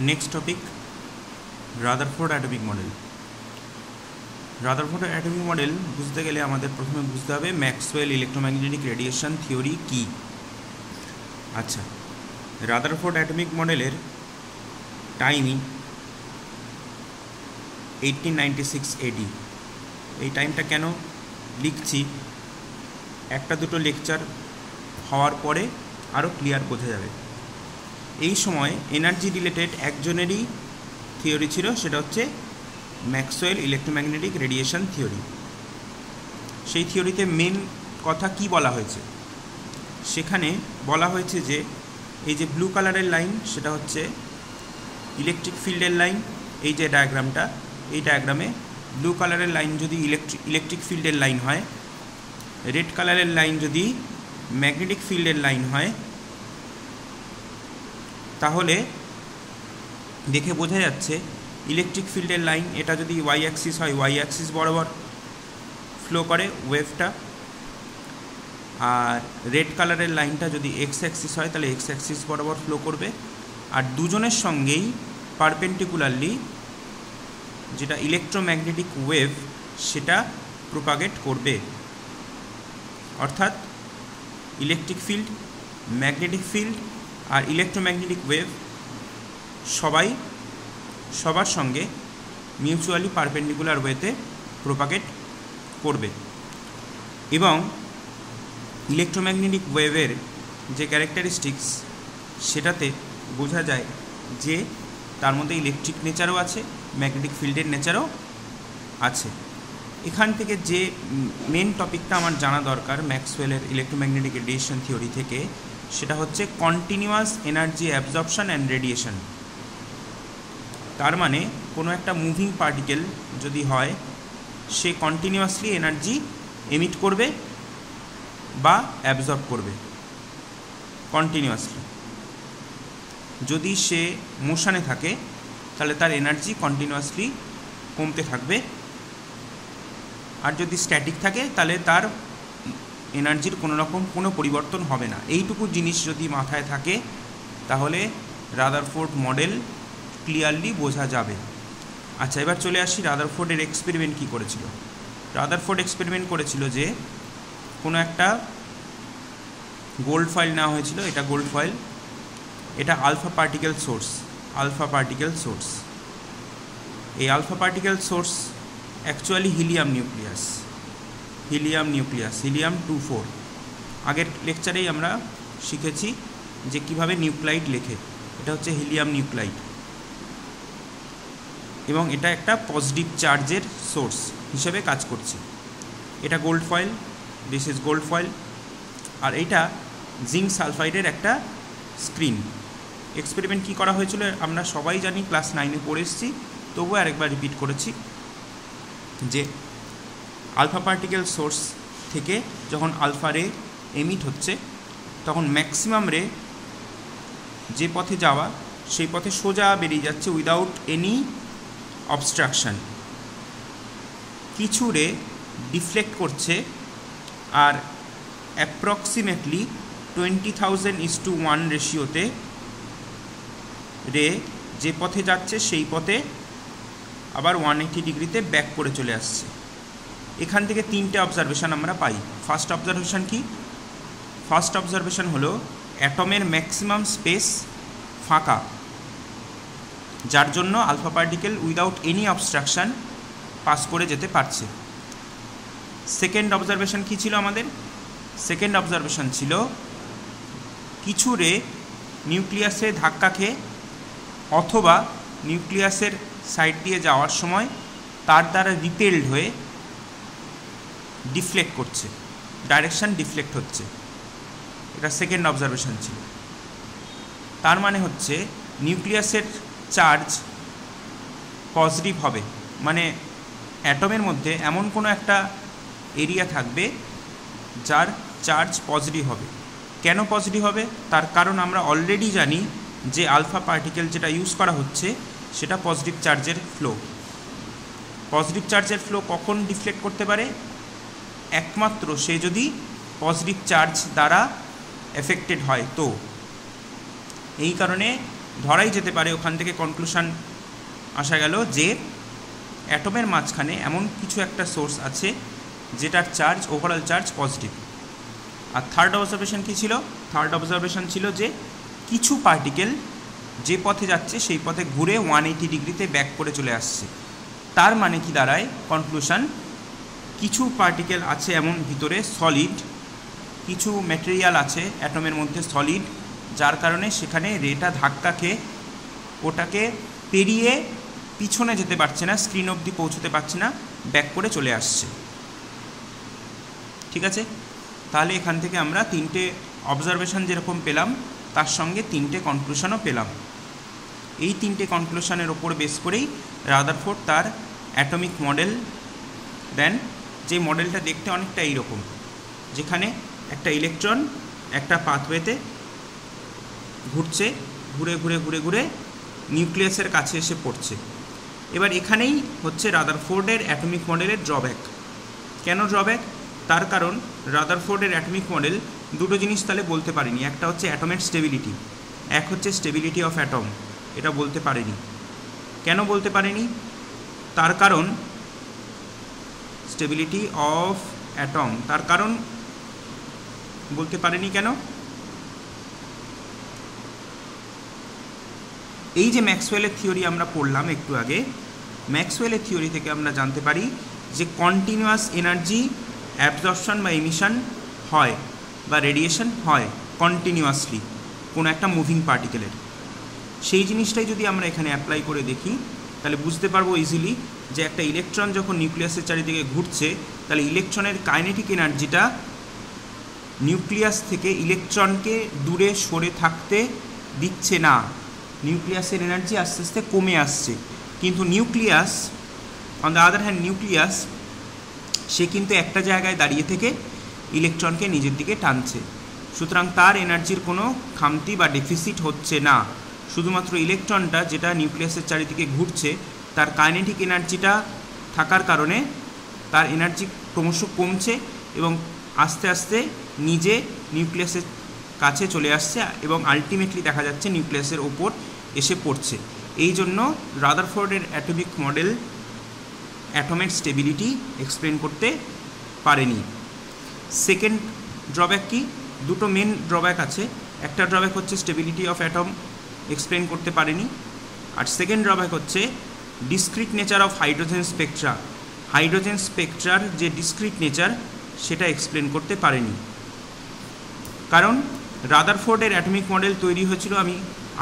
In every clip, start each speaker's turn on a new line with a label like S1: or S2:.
S1: Next topic Rutherford atomic model. Rutherford atomic model বুঝতে গেলে আমাদের প্রথমে বুঝতে হবে ম্যাক্সওয়েল ইলেকট্রোম্যাগনেটিক রেডিয়েশন থিওরি কী। আচ্ছা, রাদারফোর্ড অ্যাটমিক মডেলের টাইমিং 1896 AD। এই টাইমটা কেন লিখছি, একটা দুটো লেকচার হওয়ার পরে আরও ক্লিয়ার বোঝা যাবে। এই সময় এনার্জি রিলেটেড একজনেরই থিওরি ছিল, সেটা হচ্ছে ম্যাক্সওয়েল ইলেকট্রোম্যাগনেটিক রেডিয়েশন থিওরি। সেই থিওরিতে মেন কথা কি বলা হয়েছে, সেখানে বলা হয়েছে যে এই যে ব্লু কালারের লাইন সেটা হচ্ছে ইলেকট্রিক ফিল্ডের লাইন। এই যে ডায়াগ্রামটা, এই ডায়াগ্রামে ব্লু কালারের লাইন যদি ইলেকট্রিক ফিল্ডের লাইন হয়, রেড কালারের লাইন যদি ম্যাগনেটিক ফিল্ডের লাইন হয়, তাহলে দেখে বোঝা যাচ্ছে ইলেকট্রিক ফিল্ডের লাইন এটা যদি ওয়াই অ্যাক্সিস হয়, ওয়াই অ্যাক্সিস বরাবর ফ্লো করে ওয়েভটা, আর রেড কালারের লাইনটা যদি এক্স অ্যাক্সিস হয় তাহলে এক্স অ্যাক্সিস বরাবর ফ্লো করবে। আর দুজনের সঙ্গেই পারপেন্ডিকুলারলি যেটা ইলেকট্রোম্যাগনেটিক ওয়েভ সেটা প্রোপাগেট করবে। অর্থাৎ ইলেকট্রিক ফিল্ড, ম্যাগনেটিক ফিল্ড আর ইলেকট্রোম্যাগনেটিক ওয়েভ সবার সঙ্গে মিউচুয়ালি পারপেন্ডিকুলার ওয়েতে প্রোপাগেট করবে। এবং ইলেকট্রোম্যাগনেটিক ওয়েভের যে ক্যারেক্টারিস্টিক্স সেটাতে বোঝা যায় যে তার মধ্যে ইলেকট্রিক নেচারও আছে, ম্যাগনেটিক ফিল্ডের নেচারও আছে। এখান থেকে যে মেন টপিকটা আমার জানা দরকার ম্যাক্সওয়েলের ইলেকট্রোম্যাগনেটিক রেডিয়েশন থিওরি থেকে, সেটা হচ্ছে continuous energy absorption and radiation. তার মানে কোনো একটা মুভিং পার্টিকেল যদি হয়, সে কন্টিনিউয়াসলি এনার্জি এমিট করবে বা অ্যাবজর্ব করবে কন্টিনিউয়াসলি। যদি সে মোশনে থাকে তাহলে তার এনার্জি কন্টিনিউয়াসলি কমতে থাকবে, আর যদি স্ট্যাটিক থাকে তাহলে তার এনার্জির কোনো পরিবর্তন হবে না। এইটুকু জিনিস যদি মাথায় থাকে তাহলে রাদারফোর্ড মডেল ক্লিয়ারলি বোঝা যাবে। আচ্ছা, এবার চলে আসি রাদারফোর্ডের এক্সপেরিমেন্ট কী করেছিল। রাদারফোর্ড এক্সপেরিমেন্ট করেছিল যে কোনো একটা গোল্ড ফয়েল নেওয়া হয়েছিল, এটা গোল্ড ফয়েল, এটা আলফা পার্টিকেল সোর্স। এই alpha particle source actually helium nucleus, হিলিয়াম-24। আগের লেকচারেই আমরা শিখেছি যে কিভাবে নিউক্লাইড লেখে। এটা হচ্ছে হিলিয়াম নিউক্লাইড এবং এটা একটা পজিটিভ চার্জের সোর্স হিসেবে কাজ করছে। এটা gold foil, this is gold foil. আর এইটা জিঙ্ক সালফাইডের একটা স্ক্রিন। এক্সপেরিমেন্ট কী করা হয়েছিল আমরা সবাই জানি, ক্লাস 9-এ পড়ে এসেছি, তবুও আরেকবার রিপিট করেছি যে আলফা পার্টিকেল সোর্স থেকে যখন আলফা রে এমিট হচ্ছে, তখন ম্যাক্সিমাম রে যে পথে যাওয়া সেই পথে সোজা বেরিয়ে যাচ্ছে উইদাউট এনি অবস্ট্রাকশন। কিছু রে ডিফ্লেক্ট করছে, আর অ্যাপ্রক্সিমেটলি 20,000:1 রেশিওতে রে যে পথে যাচ্ছে সেই পথে আবার 180 ডিগ্রিতে ব্যাক করে চলে আসছে। এখান থেকে 3টে অবজারভেশন আমরা পাই। ফার্স্ট অবজারভেশন কি? ফার্স্ট অবজারভেশন হলো অ্যাটমের ম্যাক্সিমাম স্পেস ফাঁকা, যার জন্য alpha particle without any obstruction pass করে যেতে পারছে। সেকেন্ড অবজারভেশন কি ছিল আমাদের? সেকেন্ড অবজারভেশন ছিল কিছু রে নিউক্লিয়াসে ধাক্কা খেয়ে অথবা নিউক্লিয়াসের সাইড দিয়ে যাওয়ার সময় তার দ্বারা রিপেলড হয়ে ডিফ্লেক্ট করছে, ডাইরেকশন ডিফ্লেক্ট হচ্ছে। এটা সেকেন্ড অবজারভেশন ছিল। তার মানে হচ্ছে নিউক্লিয়াসের চার্জ পজিটিভ হবে, মানে অ্যাটমের মধ্যে এমন কোনো একটা এরিয়া থাকবে যার চার্জ পজিটিভ হবে। কেন পজিটিভ হবে? তার কারণ আমরা অলরেডি জানি যে আলফা পার্টিকেল যেটা ইউজ করা হচ্ছে সেটা পজিটিভ চার্জের ফ্লো। পজিটিভ চার্জের ফ্লো কখন ডিফ্লেক্ট করতে পারে? একমাত্র সে যদি পজিটিভ চার্জ দ্বারা এফেক্টেড হয়। তো এই কারণে ধরাই যেতে পারে, ওখান থেকে কনক্লুশন আসা গেল যে অ্যাটমের মাঝখানে এমন কিছু একটা সোর্স আছে যেটার চার্জ, ওভারঅল চার্জ পজিটিভ। আর থার্ড অবজারভেশন কী ছিল? থার্ড অবজারভেশন ছিল যে কিছু পার্টিকেল যে পথে যাচ্ছে সেই পথে ঘুরে 180 ডিগ্রিতে ব্যাক করে চলে আসছে। তার মানে কি দাঁড়ায়? কনক্লুশন, কিছু পার্টিকেল আছে এমন ভিতরে সলিড, কিছু ম্যাটেরিয়াল আছে অ্যাটমের মধ্যে সলিড, যার কারণে সেখানে রেটা ধাক্কা খেয়ে ওটাকে পেরিয়ে পিছনে যেতে পারছে না, স্ক্রিন অবধি পৌঁছতে পারছে না, ব্যাক করে চলে আসছে। ঠিক আছে, তাহলে এখান থেকে আমরা 3টে অবজারভেশন যেরকম পেলাম তার সঙ্গে 3টে কনক্লুশনও পেলাম। এই 3টে কনক্লুশনের ওপর বেস করেই রাদারফোর্ড তার অ্যাটমিক মডেল দেন, যে মডেলটা দেখতে অনেকটা এইরকম, যেখানে একটা ইলেকট্রন একটা পাথওয়েতে ঘুরছে, ঘুরে ঘুরে ঘুরে ঘুরে নিউক্লিয়াসের কাছে এসে পড়ছে। এবার এখানেই হচ্ছে রাদারফোর্ডের অ্যাটমিক মডেলের ড্রব্যাক। কেন ড্রব্যাক? তার কারণ রাদারফোর্ডের অ্যাটমিক মডেল দুটো জিনিস তাহলে বলতে পারেনি। একটা হচ্ছে অ্যাটমের স্টেবিলিটি, এক হচ্ছে স্টেবিলিটি অফ অ্যাটম। এটা বলতে পারেনি। কেন বলতে পারেনি? তার কারণ স্টেবিলিটি অফ অ্যাটম, তার কারণ বলতে পারেনি কেন? এই যে ম্যাক্সওয়েলের থিওরি আমরা পড়লাম একটু আগে, ম্যাক্সওয়েলের থিওরি থেকে আমরা জানতে পারি যে কন্টিনিউয়াস এনার্জি অ্যাবজর্পশন বা এমিশন হয় বা রেডিয়েশন হয় কন্টিনিউয়াসলি কোনো একটা মুভিং পার্টিকেলের। সেই জিনিসটাই যদি আমরা এখানে অ্যাপ্লাই করে দেখি তাহলে বুঝতে পারবো ইজিলি যে একটা ইলেকট্রন যখন নিউক্লিয়াসের চারিদিকে ঘুরছে তাহলে ইলেকট্রনের কাইনেটিক এনার্জিটা নিউক্লিয়াস থেকে ইলেকট্রনকে দূরে সরে থাকতে দিচ্ছে না, নিউক্লিয়াসের এনার্জি আস্তে আস্তে কমে আসছে। কিন্তু nucleus on the other hand, nucleus সে কিন্তু একটা জায়গায় দাঁড়িয়ে থেকে ইলেকট্রনকে নিজের দিকে টানছে। সুতরাং তার এনার্জির কোনো খামতি বা ডেফিসিট হচ্ছে না। শুধুমাত্র ইলেকট্রনটা যেটা নিউক্লিয়াসের চারিদিকে ঘুরছে তার কাইনেটিক এনার্জিটা থাকার কারণে তার এনার্জি ক্রমশ কমছে এবং আস্তে আস্তে নিজে নিউক্লিয়াসের কাছে চলে আসছে এবং আলটিমেটলি দেখা যাচ্ছে নিউক্লিয়াসের ওপর এসে পড়ছে। এই জন্য রাদারফোর্ডের অ্যাটমিক মডেল অ্যাটমের স্টেবিলিটি এক্সপ্লেন করতে পারেনি। সেকেন্ড ড্রব্যাক কি? দুটো মেন ড্রব্যাক আছে। একটা ড্রব্যাক হচ্ছে স্টেবিলিটি অফ অ্যাটম এক্সপ্লেন করতে পারেনি, আর সেকেন্ড ড্রব্যাক হচ্ছে discrete nature of hydrogen spectra. Hydrogen স্পেকট্রার যে ডিসক্রিট নেচার সেটা এক্সপ্লেন করতে পারেনি। কারণ রাদারফোর্ডের অ্যাটমিক মডেল তৈরি হয়েছিল, আমি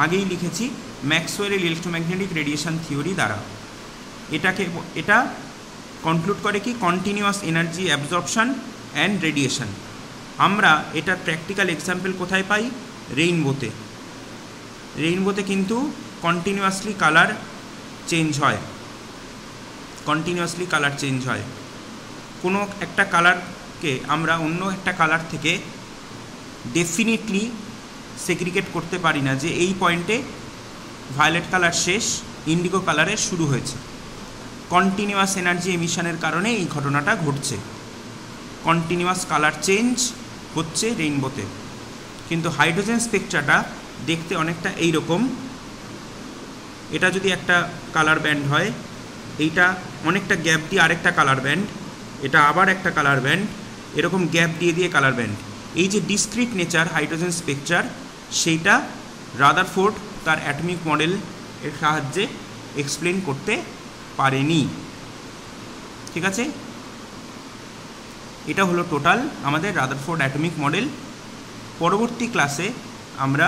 S1: আগেই লিখেছি, ম্যাক্সওয়েলের ইলেকট্রোম্যাগনেটিক রেডিয়েশন থিওরি দ্বারা। এটা কনক্লুড করে কি continuous energy absorption and radiation. আমরা এটার প্র্যাকটিক্যাল এক্সাম্পল কোথায় পাই? রেইনবোতে। রেইনবোতে কিন্তু কন্টিনিউয়াসলি কালার চেঞ্জ হয়, কন্টিনিউয়াসলি কালার চেঞ্জ হয়। কোনো একটা কালারকে আমরা অন্য একটা কালার থেকে ডেফিনিটলি সেগ্রিগেট করতে পারি না যে এই পয়েন্টে ভায়োলেট কালার শেষ, ইন্ডিগো কালারের শুরু হয়েছে। কন্টিনিউয়াস এনার্জি এমিশনের কারণে এই ঘটনাটা ঘটছে, কন্টিনিউয়াস কালার চেঞ্জ হচ্ছে রেইনবোতে। কিন্তু হাইড্রোজেন স্পেকট্রাটা দেখতে অনেকটা এই রকম। এটা যদি একটা কালার ব্যান্ড হয়, এইটা অনেকটা গ্যাপ দিয়ে আরেকটা কালার ব্যান্ড, এটা আবার একটা কালার ব্যান্ড, এরকম গ্যাপ দিয়ে দিয়ে কালার ব্যান্ড। এই যে ডিসক্রিট নেচার হাইড্রোজেন স্পেকট্রার, সেইটা রাদারফোর্ড তার অ্যাটমিক মডেল এর সাহায্যে এক্সপ্লেন করতে পারেনি। ঠিক আছে, এটা হলো টোটাল আমাদের রাদারফোর্ড অ্যাটমিক মডেল। পরবর্তী ক্লাসে আমরা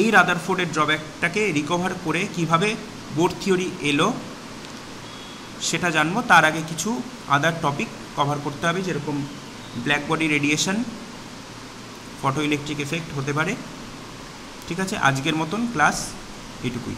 S1: এই রাদারফোর্ডের ড্রব্যাকটাকে রিকভার করে কিভাবে বোর থিওরি এলো সেটা জানবো। তার আগে কিছু আদার টপিক কভার করতে হবে, যেরকম black body radiation, photo electric effect হতে পারে। ঠিক আছে, আজকের মতন ক্লাস এটুকুই।